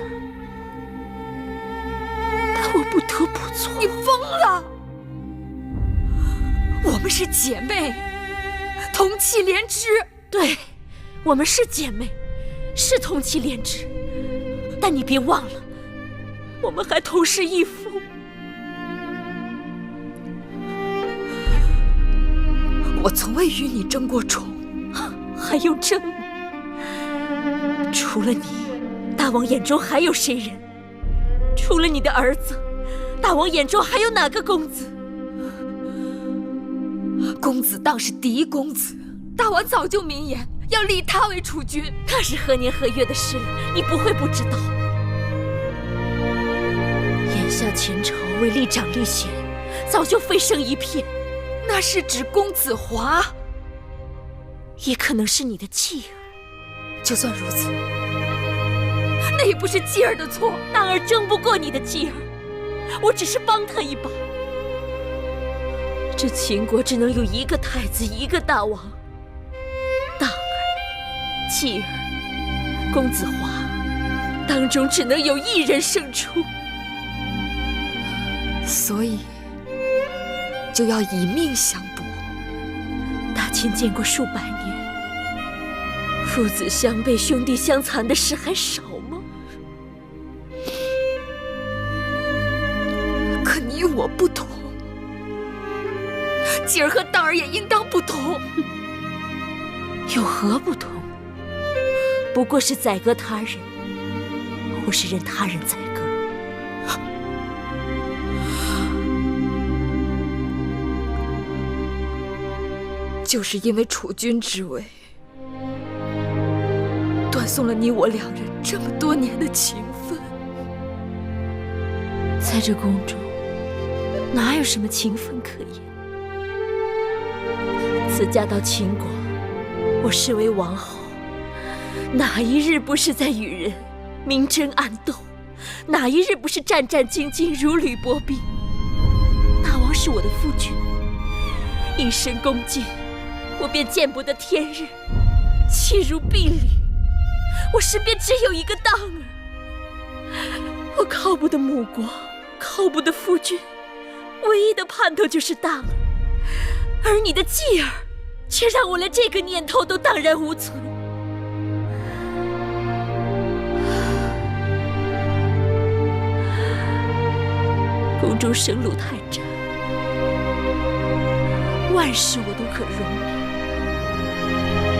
但我不得不做。你疯了！我们是姐妹，同气连枝。对，我们是姐妹，是同气连枝，但你别忘了，我们还同是一夫。我从未与你争过宠，还用争吗？除了你，大王眼中还有谁人？除了你的儿子，大王眼中还有哪个公子？公子当是嫡公子，大王早就明言要立他为储君。那是何年何月的事了，你不会不知道。眼下前朝为立长立贤，早就飞升一片。那是指公子华，也可能是你的继儿。就算如此，那也不是继儿的错。大儿争不过你的继儿，我只是帮他一把。这秦国只能有一个太子，一个大王。大儿、继儿、公子华，当中只能有一人胜出。所以就要以命相搏。大秦建国数百年，父子相背、兄弟相残的事还少吗？可你我不同，继儿和当儿也应当不同。有何不同？不过是宰割他人，或是任他人宰割。就是因为储君之位，断送了你我两人这么多年的情分。在这宫中，哪有什么情分可言？自嫁到秦国，我视为王后，哪一日不是在与人明争暗斗？哪一日不是战战兢兢，如履薄冰？大王是我的夫君，一生恭敬，我便见不得天日，弃如敝履。我身边只有一个当儿，我靠不得母国，靠不得夫君，唯一的盼头就是当儿。而你的继儿，却让我连这个念头都荡然无存。宫中生路太窄，万事我都可容免，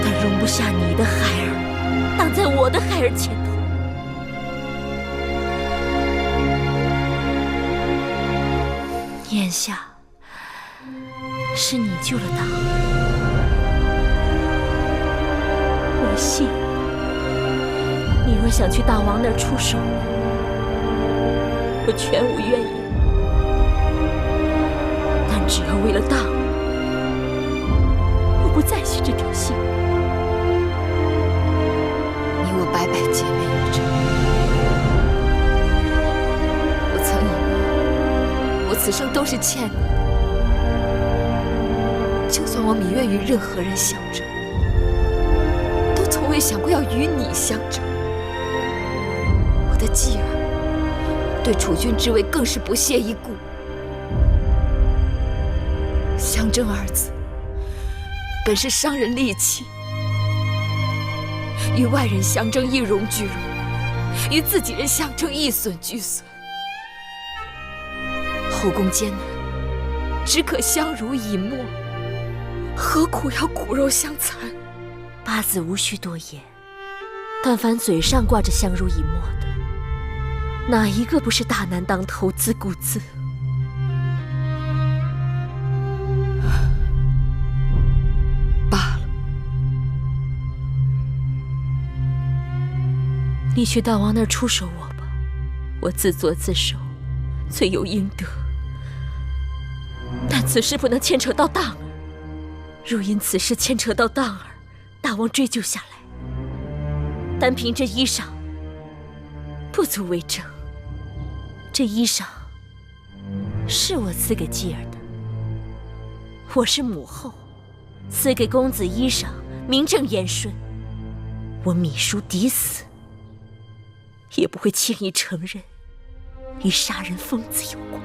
但容不下你的孩儿挡在我的孩儿前头。眼下是你救了大儿，我信。你若想去大王那儿出手，我全无怨言。但只要为了大儿，我不再续这条心。你我白白结盟一场，我曾以为我此生都是欠你的。就算我芈月与任何人相争，都从未想过要与你相争。我的继儿对储君之位更是不屑一顾。相争二字本是伤人利器，与外人相争一荣俱荣，与自己人相争一损俱损。后宫艰难，只可相濡以沫，何苦要骨肉相残？八字无需多言，但凡嘴上挂着相濡以沫的，哪一个不是大难当头，自顾自？罢了，你去大王那儿出手我吧，我自作自受，罪有应得。但此事不能牵扯到当儿，若因此事牵扯到当儿，大王追究下来，单凭这衣裳不足为证。这衣裳是我赐给继儿的，我是母后，赐给公子衣裳，名正言顺。我芈姝抵死，也不会轻易承认与杀人疯子有关。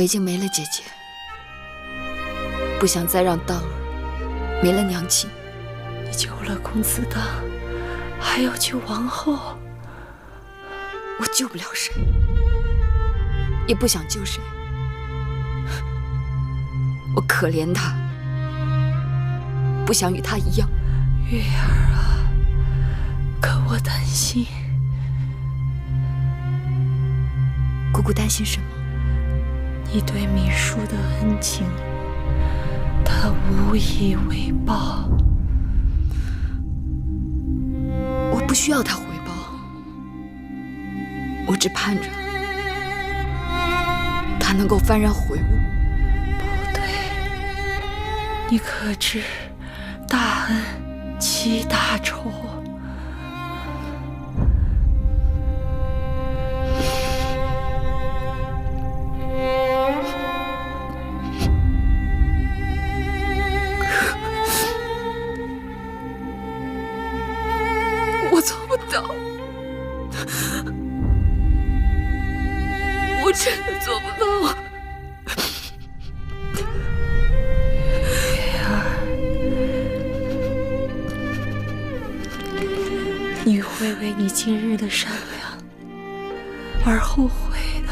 我已经没了姐姐，不想再让当儿没了娘亲。你救了公子当，还要救王后。我救不了谁，也不想救谁。我可怜她，不想与她一样。月儿啊，可我担心。姑姑担心什么？你对米叔的恩情，他无以为报。我不需要他回报，我只盼着他能够幡然悔悟。不对，你可知大恩积大仇？我做不到，我真的做不到。月儿，你会为你今日的善良而后悔的。